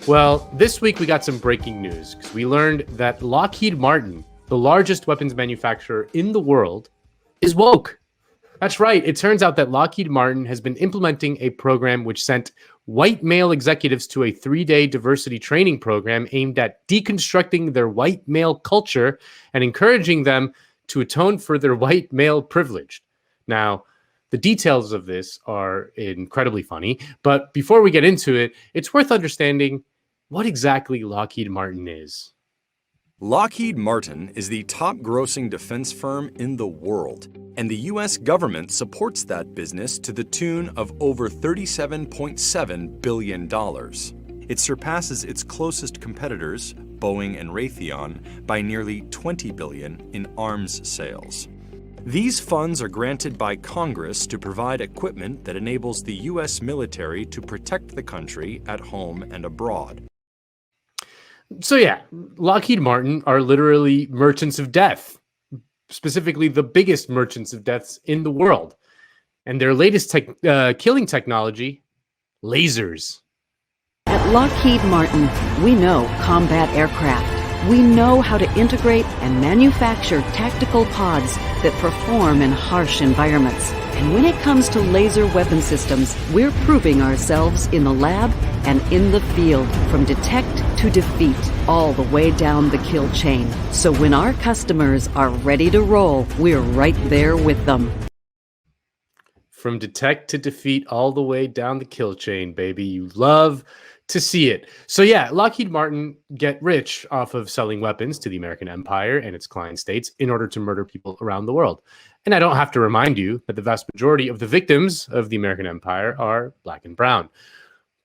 Well, this week we got some breaking news because we learned that Lockheed Martin, the largest weapons manufacturer in the world, is woke. That's right. It turns out that Lockheed Martin has been implementing a program which sent white male executives to a 3-day diversity training program aimed at deconstructing their white male culture and encouraging them to atone for their white male privilege. Now, the details of this are incredibly funny, but before we get into it, it's worth understanding what exactly Lockheed Martin is. Lockheed Martin is the top-grossing defense firm in the world, and the U.S. government supports that business to the tune of over $37.7 billion. It surpasses its closest competitors, Boeing and Raytheon, by nearly $20 billion in arms sales. These funds are granted by Congress to provide equipment that enables the U.S. military to protect the country at home and abroad. So yeah, Lockheed Martin are literally merchants of death, specifically the biggest merchants of deaths in the world. And their latest killing technology, lasers. At Lockheed Martin, we know combat aircraft. We know how to integrate and manufacture tactical pods that perform in harsh environments. And when it comes to laser weapon systems, we're proving ourselves in the lab and in the field, from detect to defeat, all the way down the kill chain. So when our customers are ready to roll, we're right there with them. From detect to defeat, all the way down the kill chain, baby. You love to see it. So yeah, Lockheed Martin get rich off of selling weapons to the American empire and its client states in order to murder people around the world. And I don't have to remind you that the vast majority of the victims of the American empire are black and brown.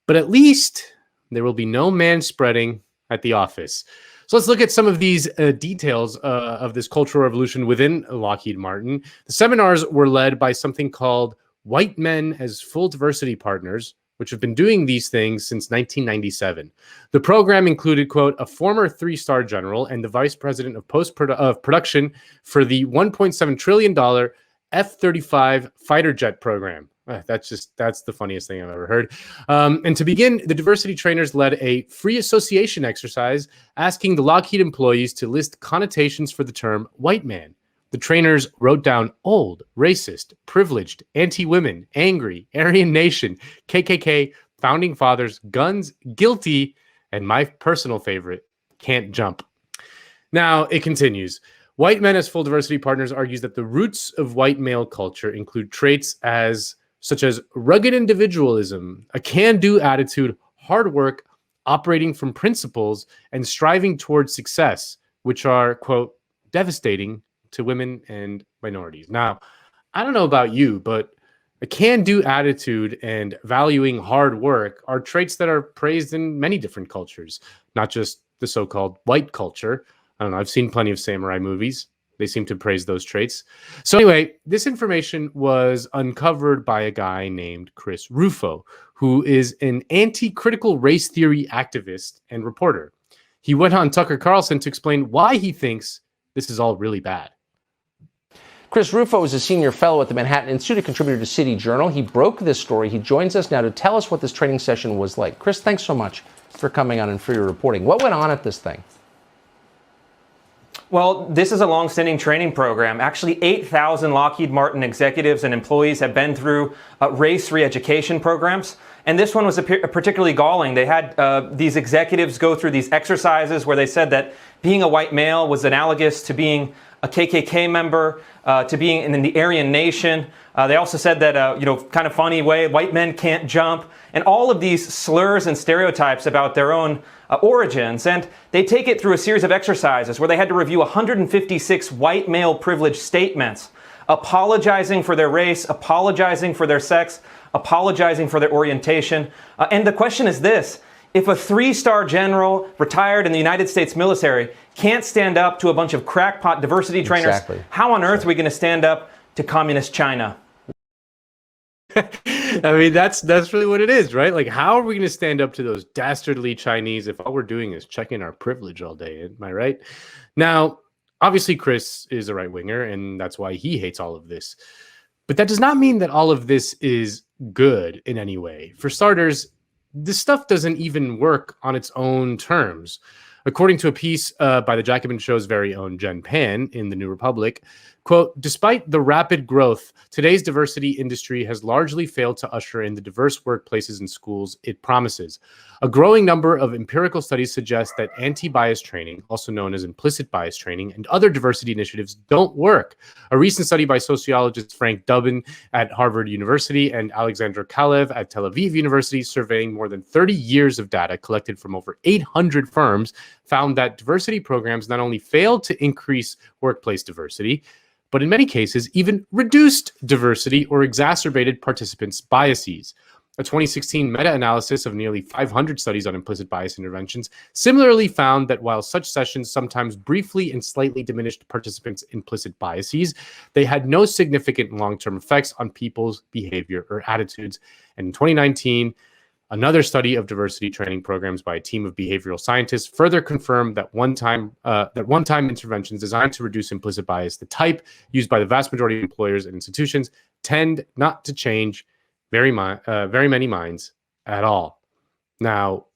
But at least there will be no manspreading at the office. So let's look at some of these details of this cultural revolution within Lockheed Martin. The seminars were led by something called White Men as Full Diversity Partners, which have been doing these things since 1997. The program included, quote, a former 3-star general and the vice president of production for the $1.7 trillion F-35 fighter jet program. That's the funniest thing I've ever heard. And to begin, the diversity trainers led a free association exercise asking the Lockheed employees to list connotations for the term white man. The trainers wrote down old, racist, privileged, anti-women, angry, Aryan Nation, KKK, founding fathers, guns, guilty, and my personal favorite, can't jump. Now it continues. White Men as Full Diversity Partners argues that the roots of white male culture include traits such as rugged individualism, a can-do attitude, hard work, operating from principles, and striving towards success, which are, quote, devastating to women and minorities. Now, I don't know about you, but a can-do attitude and valuing hard work are traits that are praised in many different cultures, not just the so-called white culture. I don't know, I've seen plenty of samurai movies. They seem to praise those traits. So anyway, this information was uncovered by a guy named Chris Rufo, who is an anti-critical race theory activist and reporter. He went on Tucker Carlson to explain why he thinks this is all really bad. Chris Rufo is a senior fellow at the Manhattan Institute, a contributor to City Journal. He broke this story. He joins us now to tell us what this training session was like. Chris, thanks so much for coming on and for your reporting. What went on at this thing? Well, this is a long-standing training program. Actually, 8,000 Lockheed Martin executives and employees have been through race re-education programs. And this one was particularly galling. They had these executives go through these exercises where they said that being a white male was analogous to being a KKK member, to being in the Aryan Nation. They also said that, kind of funny way, white men can't jump, and all of these slurs and stereotypes about their own origins. And they take it through a series of exercises where they had to review 156 white male privilege statements, apologizing for their race, apologizing for their sex, apologizing for their orientation. And the question is this: if a 3-star general retired in the United States military can't stand up to a bunch of crackpot diversity trainers, how on earth are we going to stand up to communist China? I mean, that's really what it is, right? Like, how are we going to stand up to those dastardly Chinese if all we're doing is checking our privilege all day? Am I right? Now, obviously, Chris is a right-winger, and that's why he hates all of this. But that does not mean that all of this is good in any way. For starters, this stuff doesn't even work on its own terms. According to a piece by the Jacobin show's very own Jen Pan in the New Republic, quote, despite the rapid growth, today's diversity industry has largely failed to usher in the diverse workplaces and schools it promises. A growing number of empirical studies suggest that anti-bias training, also known as implicit bias training, and other diversity initiatives don't work. A recent study by sociologists Frank Dubin at Harvard University and Alexandra Kalev at Tel Aviv University, surveying more than 30 years of data collected from over 800 firms, found that diversity programs not only failed to increase workplace diversity, but in many cases even reduced diversity or exacerbated participants' biases. A 2016 meta-analysis of nearly 500 studies on implicit bias interventions similarly found that while such sessions sometimes briefly and slightly diminished participants' implicit biases, they had no significant long-term effects on people's behavior or attitudes. And in 2019, another study of diversity training programs by a team of behavioral scientists further confirmed that one-time interventions designed to reduce implicit bias, the type used by the vast majority of employers and institutions, tend not to change very many minds at all. Now,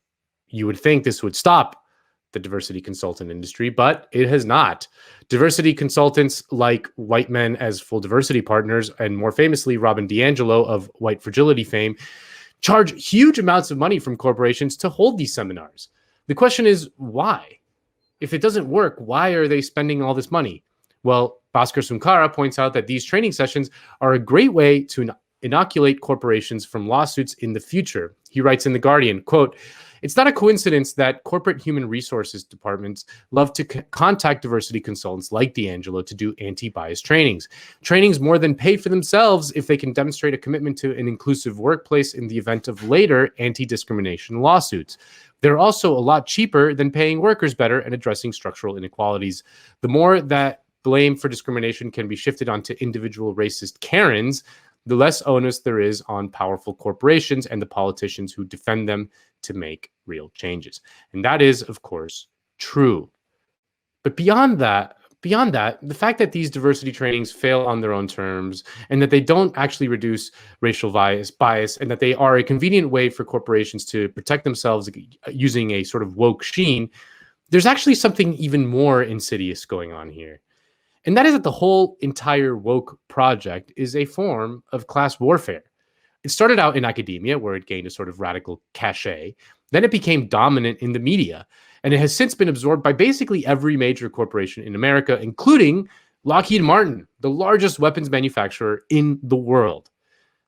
you would think this would stop the diversity consultant industry, but it has not. Diversity consultants like white men as full diversity partners, and more famously, Robin DiAngelo of White Fragility fame, charge huge amounts of money from corporations to hold these seminars. The question is, why? If it doesn't work, why are they spending all this money? Well, Bhaskar Sunkara points out that these training sessions are a great way to inoculate corporations from lawsuits in the future. He writes in The Guardian, quote, it's not a coincidence that corporate human resources departments love to contact diversity consultants like DiAngelo to do anti-bias trainings. Trainings more than pay for themselves if they can demonstrate a commitment to an inclusive workplace in the event of later anti-discrimination lawsuits. They're also a lot cheaper than paying workers better and addressing structural inequalities. The more that blame for discrimination can be shifted onto individual racist Karens, the less onus there is on powerful corporations and the politicians who defend them to make real changes. And that is, of course, true. But beyond that, the fact that these diversity trainings fail on their own terms and that they don't actually reduce racial bias and that they are a convenient way for corporations to protect themselves using a sort of woke sheen, there's actually something even more insidious going on here. And that is that the whole entire woke project is a form of class warfare. It started out in academia, where it gained a sort of radical cachet. Then it became dominant in the media. And it has since been absorbed by basically every major corporation in America, including Lockheed Martin, the largest weapons manufacturer in the world.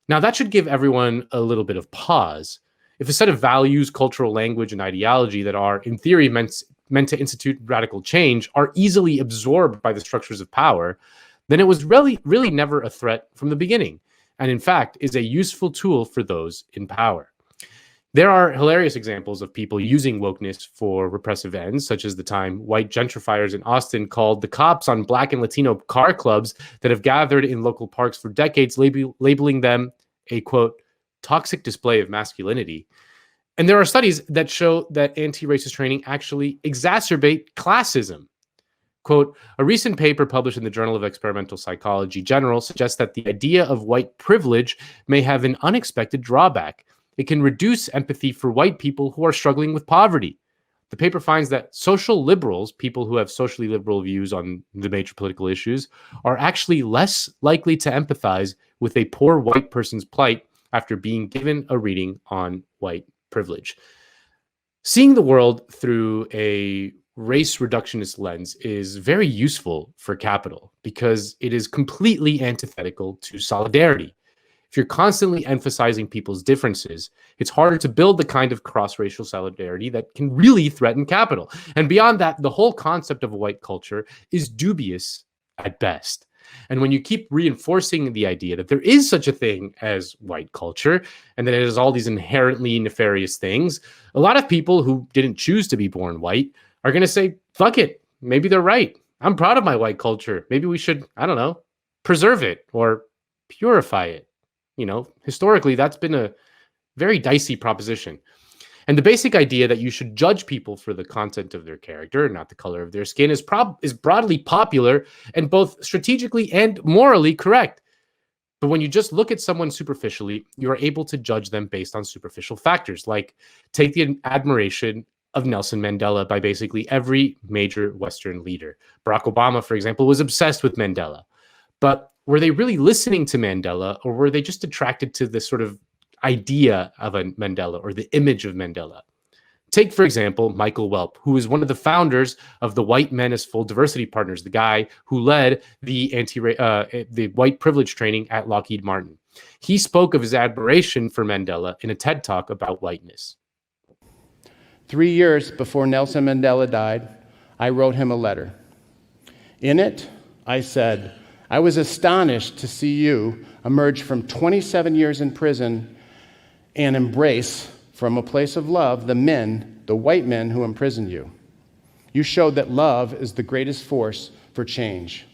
Now, that should give everyone a little bit of pause. If a set of values, cultural language, and ideology that are, in theory, meant to institute radical change are easily absorbed by the structures of power, then it was really never a threat from the beginning, and in fact is a useful tool for those in power. There are hilarious examples of people using wokeness for repressive ends, such as the time white gentrifiers in Austin called the cops on Black and Latino car clubs that have gathered in local parks for decades, labeling them a, quote, toxic display of masculinity. And there are studies that show that anti-racist training actually exacerbate classism. Quote, a recent paper published in the Journal of Experimental Psychology General suggests that the idea of white privilege may have an unexpected drawback. It can reduce empathy for white people who are struggling with poverty. The paper finds that social liberals, people who have socially liberal views on the major political issues, are actually less likely to empathize with a poor white person's plight after being given a reading on white privilege. Seeing the world through a race reductionist lens is very useful for capital because it is completely antithetical to solidarity. If you're constantly emphasizing people's differences, it's harder to build the kind of cross-racial solidarity that can really threaten capital. And beyond that, the whole concept of a white culture is dubious at best. And when you keep reinforcing the idea that there is such a thing as white culture and that it has all these inherently nefarious things, a lot of people who didn't choose to be born white are going to say, fuck it, maybe they're right. I'm proud of my white culture. Maybe we should, I don't know, preserve it or purify it. You know, historically, that's been a very dicey proposition. And the basic idea that you should judge people for the content of their character, not the color of their skin, is broadly popular and both strategically and morally correct. But when you just look at someone superficially, you are able to judge them based on superficial factors, like take the admiration of Nelson Mandela by basically every major Western leader. Barack Obama, for example, was obsessed with Mandela. But were they really listening to Mandela, or were they just attracted to the sort of idea of a Mandela or the image of Mandela? Take, for example, Michael Welp, who is one of the founders of the White Men as Full Diversity Partners, the guy who led the the white privilege training at Lockheed Martin. He spoke of his admiration for Mandela in a TED Talk about whiteness. 3 years before Nelson Mandela died, I wrote him a letter. In it, I said, I was astonished to see you emerge from 27 years in prison and embrace, from a place of love, the white men who imprisoned you. You showed that love is the greatest force for change.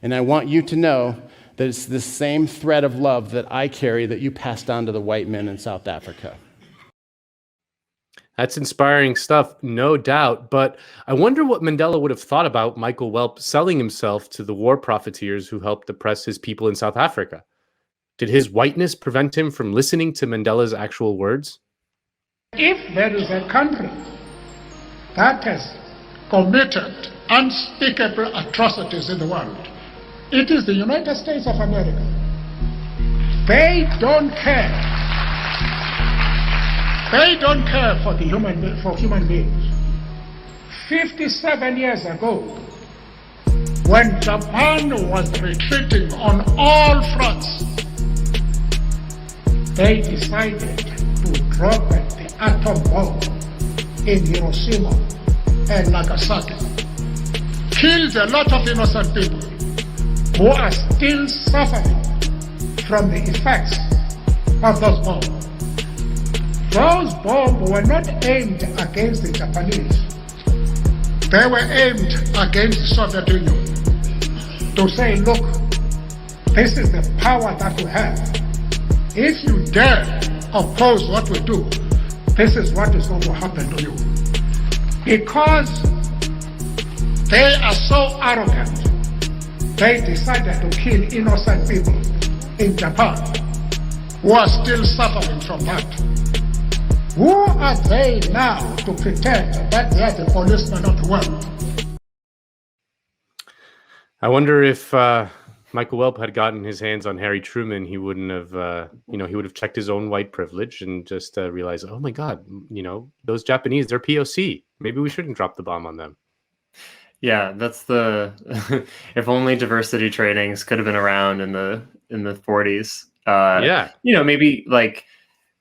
And I want you to know that it's the same thread of love that I carry that you passed on to the white men in South Africa. That's inspiring stuff, no doubt. But I wonder what Mandela would have thought about Michael Welp selling himself to the war profiteers who helped oppress his people in South Africa. Did his whiteness prevent him from listening to Mandela's actual words? If there is a country that has committed unspeakable atrocities in the world, it is the United States of America. They don't care. They don't care for human beings. 57 years ago, when Japan was retreating on all fronts, they decided to drop the atom bomb in Hiroshima and Nagasaki. Killed a lot of innocent people who are still suffering from the effects of those bombs. Those bombs were not aimed against the Japanese. They were aimed against the Soviet Union to say, look, this is the power that we have. If you dare oppose what we do, this is what is going to happen to you. Because they are so arrogant, they decided to kill innocent people in Japan who are still suffering from that. Who are they now to pretend that they are the policemen of the world? I wonder if Michael Welp had gotten his hands on Harry Truman, he wouldn't have, he would have checked his own white privilege and just realized, oh my God, those Japanese, they're POC. Maybe we shouldn't drop the bomb on them. Yeah, that's the if only diversity trainings could have been around in the 40s. Maybe like,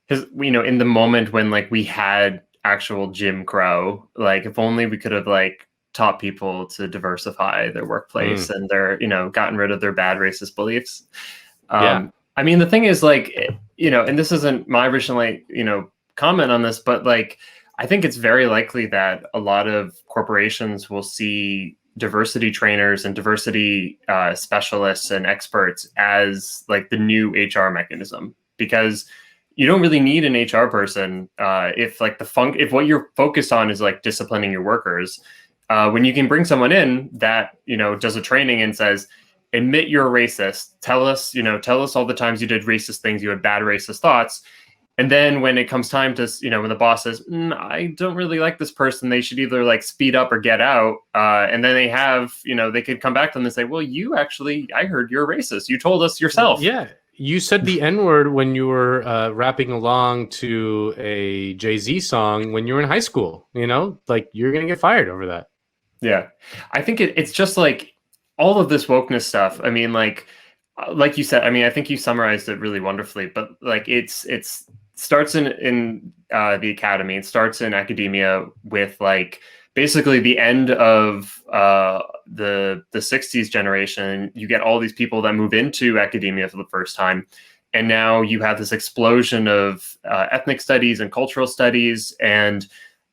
because in the moment when like we had actual Jim Crow, like if only we could have like taught people to diversify their workplace and their gotten rid of their bad racist beliefs. I mean, the thing is like and this isn't my original comment on this, but like I think it's very likely that a lot of corporations will see diversity trainers and diversity specialists and experts as like the new HR mechanism, because you don't really need an HR person if like if what you're focused on is like disciplining your workers. When you can bring someone in that does a training and says, admit you're a racist, tell us all the times you did racist things, you had bad racist thoughts. And then when it comes time to, when the boss says, I don't really like this person, they should either like speed up or get out. And then they have, they could come back to them and say, well, I heard you're racist. You told us yourself. Yeah. You said the N-word when you were rapping along to a Jay-Z song when you were in high school, like you're going to get fired over that. Yeah. I think it's just like all of this wokeness stuff. I mean, like you said, I mean, I think you summarized it really wonderfully, but like it's starts in the academy. It starts in academia with like basically the end of the 60s generation. You get all these people that move into academia for the first time. And now you have this explosion of ethnic studies and cultural studies. And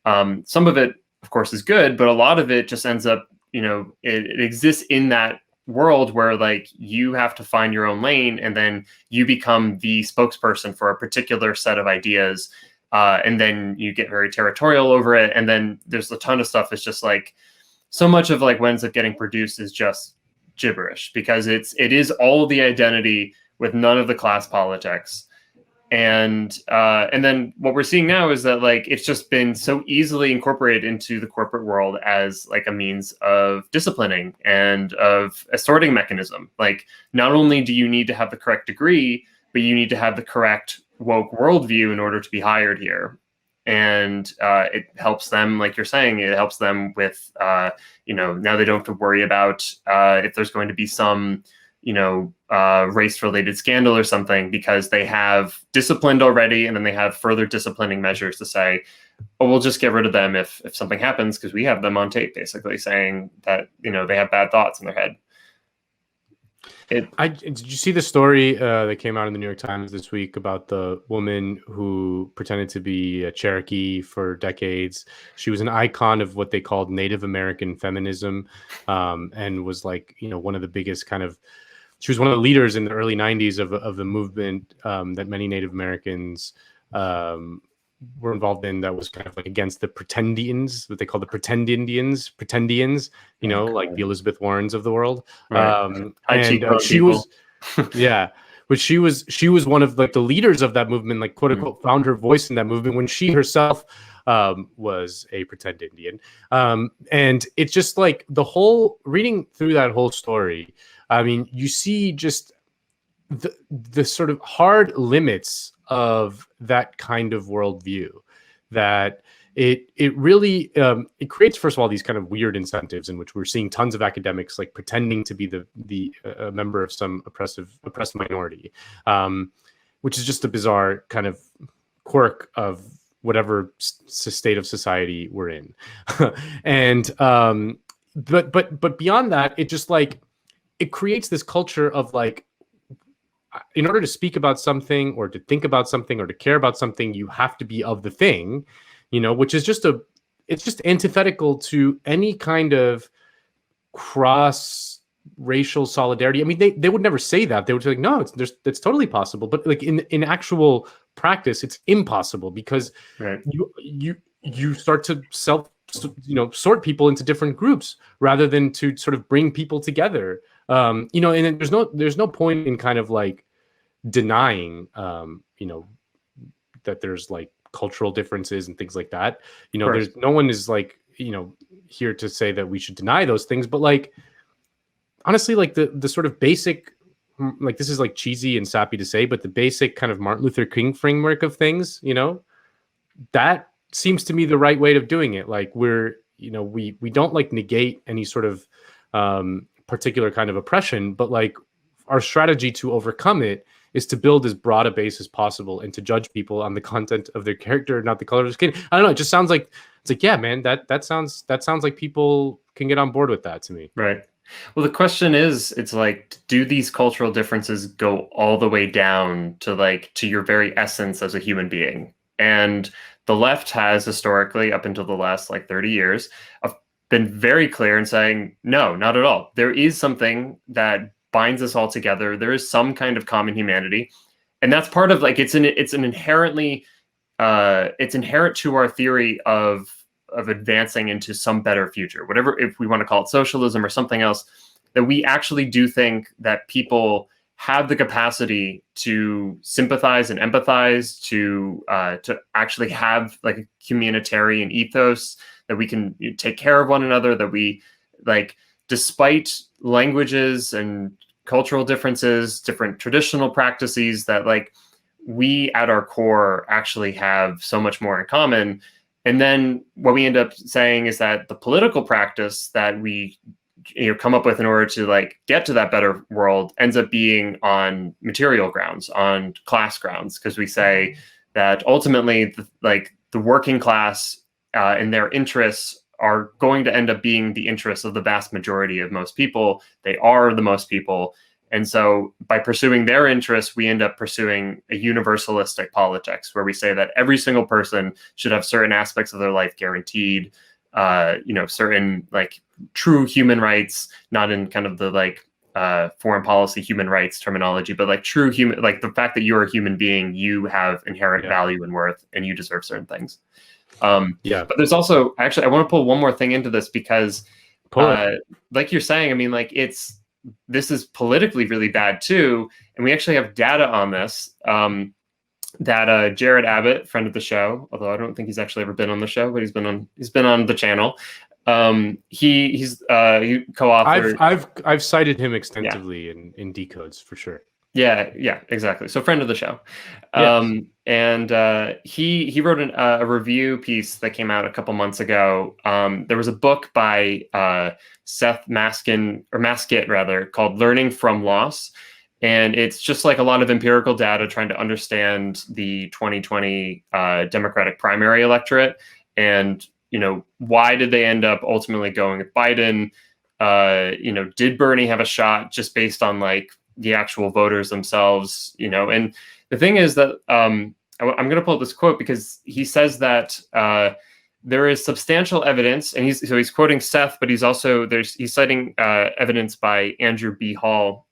some of it, of course, is good, but a lot of it just ends up, it exists in that world where like you have to find your own lane and then you become the spokesperson for a particular set of ideas. And then you get very territorial over it. And then there's a ton of stuff. It's just like so much of like what ends up getting produced is just gibberish, because it is all the identity with none of the class politics. And then what we're seeing now is that like it's just been so easily incorporated into the corporate world as like a means of disciplining and of a sorting mechanism. Like not only do you need to have the correct degree, but you need to have the correct woke worldview in order to be hired here. And it helps them, like you're saying, it helps them with now they don't have to worry about if there's going to be some race-related scandal or something, because they have disciplined already, and then they have further disciplining measures to say, oh, we'll just get rid of them if something happens, because we have them on tape basically saying that they have bad thoughts in their head. Did you see the story that came out in the New York Times this week about the woman who pretended to be a Cherokee for decades? She was an icon of what they called Native American feminism, and was like, one of the biggest she was one of the leaders in the early 90s of the movement that many Native Americans were involved in, that was kind of like against the pretendians, what they call the pretendians, like the Elizabeth Warrens of the world. Right. She was, yeah, but she was one of like the leaders of that movement, like quote unquote, found her voice in that movement when she herself was a pretend Indian. And it's just like the whole reading through that whole story. I mean, you see just the sort of hard limits of that kind of worldview, that it really it creates, first of all, these kind of weird incentives in which we're seeing tons of academics like pretending to be the member of some oppressed minority, which is just a bizarre kind of quirk of whatever state of society we're in. And but beyond that, it just like it creates this culture of like, in order to speak about something or to think about something or to care about something, you have to be of the thing, which is it's just antithetical to any kind of cross racial solidarity. I mean, they would never say that. They would say like, no, it's totally possible. But like in actual practice, it's impossible, because right. you start to sort people into different groups rather than to sort of bring people together. And there's no point in kind of like denying, that there's like cultural differences and things like that. There's no one is like, here to say that we should deny those things. But like, honestly, like the sort of basic, like this is like cheesy and sappy to say, but the basic kind of Martin Luther King framework of things, that seems to me the right way of doing it. Like we don't like negate any sort of particular kind of oppression, but like our strategy to overcome it is to build as broad a base as possible and to judge people on the content of their character, not the color of their skin. I don't know. It just sounds like it's like, yeah, man, that sounds like people can get on board with that to me. Right. Well, the question is, it's like, do these cultural differences go all the way down to your very essence as a human being? And the left has historically, up until the last 30 years, been very clear in saying, no, not at all. There is something that binds us all together. There is some kind of common humanity. And that's part of it's inherently, it's inherent to our theory of advancing into some better future, whatever, if we want to call it socialism or something else, that we actually do think that people have the capacity to sympathize and empathize, to actually have like a humanitarian ethos, that we can take care of one another, that we despite languages and cultural differences, different traditional practices, that we at our core actually have so much more in common. And then what we end up saying is that the political practice that we come up with in order to get to that better world ends up being on material grounds, on class grounds, because we say that ultimately the working class and their interests are going to end up being the interests of the vast majority of most people. They are the most people. And so by pursuing their interests, we end up pursuing a universalistic politics where we say that every single person should have certain aspects of their life guaranteed, certain true human rights, not in kind of the foreign policy human rights terminology, but true human, the fact that you're a human being, you have inherent value and worth, and you deserve certain things. But there's also, actually, I want to pull one more thing into this, because like you're saying, I mean, this is politically really bad too. And we actually have data on this. That Jared Abbott, friend of the show, although I don't think he's actually ever been on the show, but he's been on the channel. He co-authored. I've cited him extensively in Decodes for sure. Yeah, exactly. So friend of the show. Yes. And he wrote a review piece that came out a couple months ago. There was a book by Seth Maskett rather, called Learning from Loss. And it's just like a lot of empirical data trying to understand the 2020 Democratic primary electorate. And, why did they end up ultimately going with Biden? Did Bernie have a shot just based on like the actual voters themselves? And the thing is that I'm going to pull up this quote because he says that there is substantial evidence, and he's quoting Seth, but he's citing evidence by Andrew B. Hall,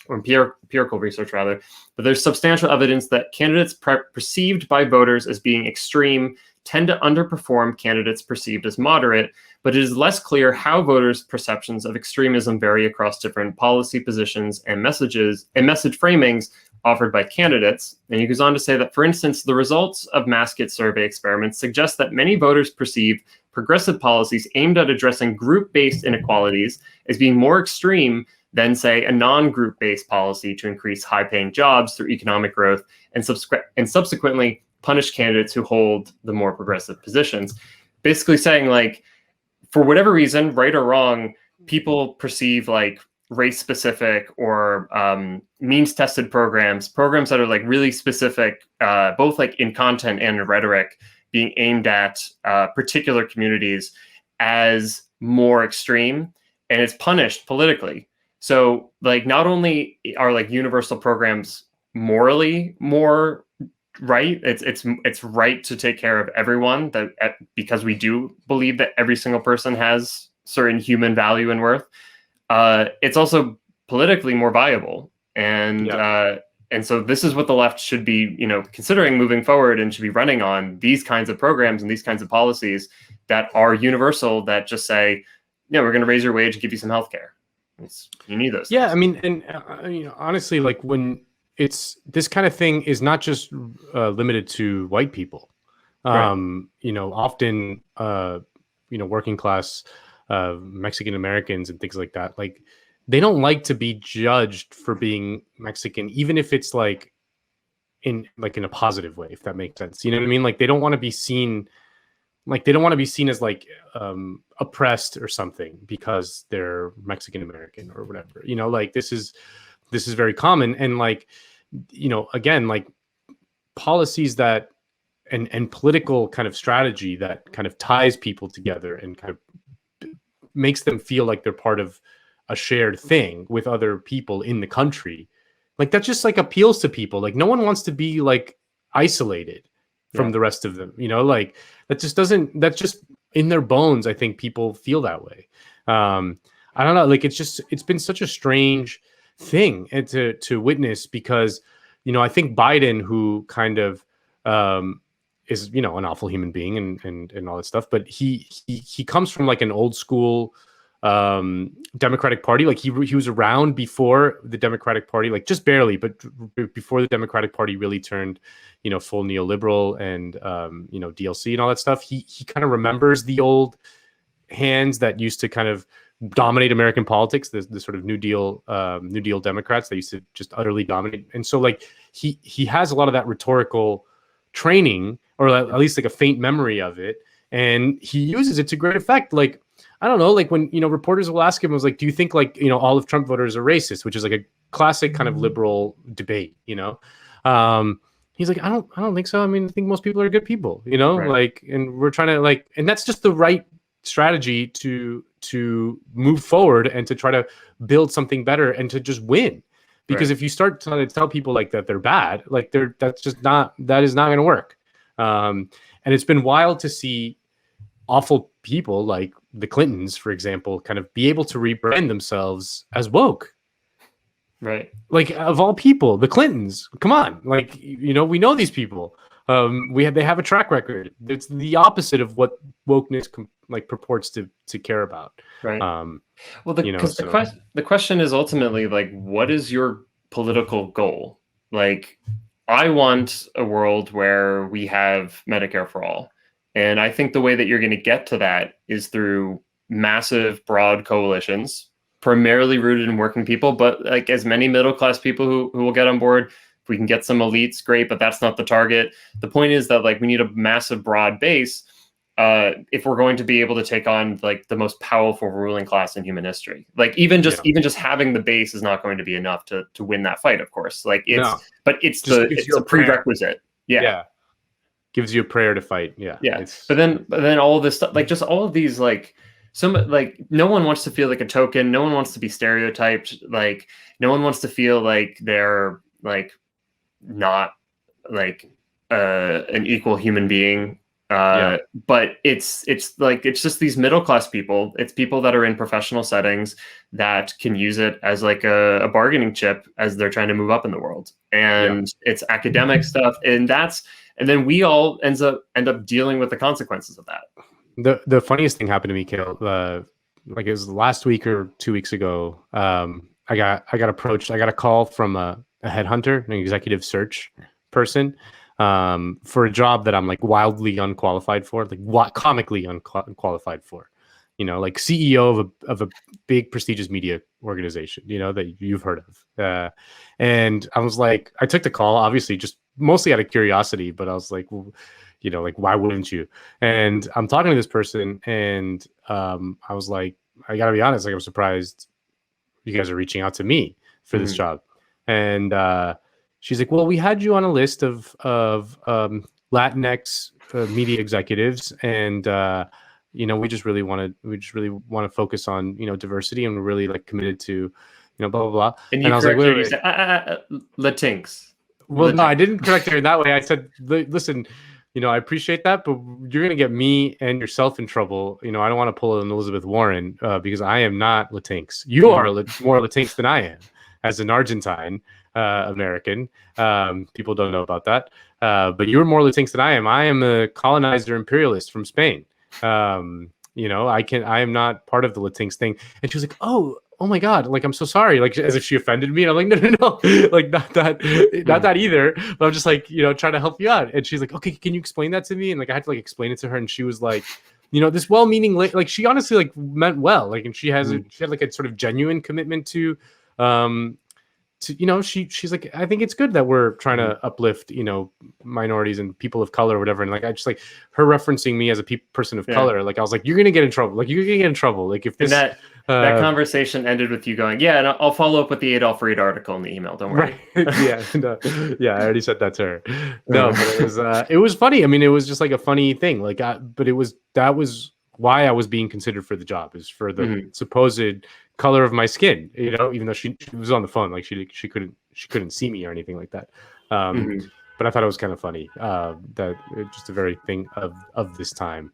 or empirical research rather, but there's substantial evidence that candidates perceived by voters as being extreme tend to underperform candidates perceived as moderate, but it is less clear how voters' perceptions of extremism vary across different policy positions and message framings offered by candidates. And he goes on to say that, for instance, the results of Maskett's survey experiments suggest that many voters perceive progressive policies aimed at addressing group-based inequalities as being more extreme than, say, a non-group-based policy to increase high-paying jobs through economic growth and subsequently punish candidates who hold the more progressive positions. Basically saying, like, for whatever reason, right or wrong, people perceive like race-specific or means-tested programs that are like really specific, both like in content and in rhetoric, being aimed at particular communities as more extreme, and it's punished politically. So like not only are like universal programs morally more right, it's right to take care of everyone, because we do believe that every single person has certain human value and worth. It's also politically more viable, and so this is what the left should be, considering moving forward, and should be running on these kinds of programs and these kinds of policies that are universal, that just say, we're going to raise your wage and give you some healthcare. You need those. Yeah, things. I mean, and honestly, like when it's this kind of thing is not just limited to white people. Right. Often, working class Mexican Americans and things like that, like they don't like to be judged for being Mexican, even if it's like in a positive way, if that makes sense. You know what I mean? Like they don't want to be seen. Like they don't want to be seen as like oppressed or something because they're Mexican American or whatever. Like this is very common, and like again, like policies that and political kind of strategy that kind of ties people together and kind of makes them feel like they're part of a shared thing with other people in the country. Like that just like appeals to people. Like no one wants to be like isolated from the rest of them, like that's just in their bones. I think people feel that way. I don't know. Like it's been such a strange thing to witness, because, I think Biden, who kind of is, an awful human being and all that stuff, but he comes from like an old school Democratic Party. Like he was around before the Democratic Party, like just barely, but before the Democratic Party really turned, full neoliberal and DLC and all that stuff. He kind of remembers the old hands that used to kind of dominate American politics, the sort of New Deal Democrats that used to just utterly dominate. And so like he has a lot of that rhetorical training, or at least like a faint memory of it, and he uses it to great effect. Like I don't know, like when reporters will ask him, was like, do you think like all of Trump voters are racist, which is like a classic kind of liberal debate, he's like, I don't think so. I mean, I think most people are good people, right. Like, and we're trying to like, and that's just the right strategy to move forward and to try to build something better and to just win. Because if you start to tell people like that they're bad, like that is not going to work. And it's been wild to see awful people like the Clintons, for example, kind of be able to rebrand themselves as woke. Right. Like of all people, the Clintons, come on. Like, we know these people. they have a track record. It's the opposite of what wokeness purports to care about. Right. Well, the question is ultimately like, what is your political goal? Like, I want a world where we have Medicare for all. And I think the way that you're going to get to that is through massive, broad coalitions, primarily rooted in working people, but like as many middle-class people who will get on board. If we can get some elites, great, but that's not the target. The point is that like we need a massive, broad base if we're going to be able to take on like the most powerful ruling class in human history. Like even just having the base is not going to be enough to win that fight, of course. Like it's a prerequisite. Yeah. Gives you a prayer to fight. Yeah. But then all of this stuff, like just all of these like no one wants to feel like a token. No one wants to be stereotyped. Like no one wants to feel like they're like not like an equal human being. But it's just these middle-class people. It's people that are in professional settings that can use it as like a bargaining chip as they're trying to move up in the world. And it's academic stuff. And then we all end up dealing with the consequences of that. The funniest thing happened to me, Kale, like it was last week or 2 weeks ago. I got approached. I got a call from a headhunter, an executive search person, for a job that I'm like wildly unqualified for, like comically unqualified for, like CEO of a big prestigious media organization, that you've heard of. And I was like, I took the call, obviously, just mostly out of curiosity, but I was like, well, like, why wouldn't you? And I'm talking to this person, and I was like, I gotta be honest, like, I'm surprised you guys are reaching out to me for this job. And she's like, well, we had you on a list of Latinx media executives, and we just really want to focus on diversity, and we're really like committed to blah blah blah. And I was like, wait. Latinx. Well, no, I didn't correct her in that way. I said, listen, I appreciate that, but you're gonna get me and yourself in trouble. I don't want to pull an Elizabeth Warren because I am not Latinx. You are more Latinx than I am as an Argentine American. People don't know about that, but you're more Latinx than I am. I am a colonizer imperialist from Spain. I am not part of the Latinx thing. And she was like, oh my God, like, I'm so sorry, like, as if she offended me. And I'm like, no, like, not that either. But I'm just like, trying to help you out. And she's like, okay, can you explain that to me? And like, I had to like explain it to her, and she was like, this well-meaning, like, she honestly like meant well, like, and she had like a sort of genuine commitment to she's like, I think it's good that we're trying to uplift, minorities and people of color or whatever. And like, I just like her referencing me as a person of color. Like, I was like, you're going to get in trouble. Like, you're going to get in trouble. Like, if this, that conversation ended with you going, yeah, and I'll follow up with the Adolph Reed article in the email. Don't worry. Right. Yeah. I already said that to her. No, but it was funny. I mean, it was just like a funny thing. Like, that was why I was being considered for the job, is for the supposed color of my skin, even though she was on the phone, like she couldn't see me or anything like that. But I thought it was kind of funny that just a very thing of this time.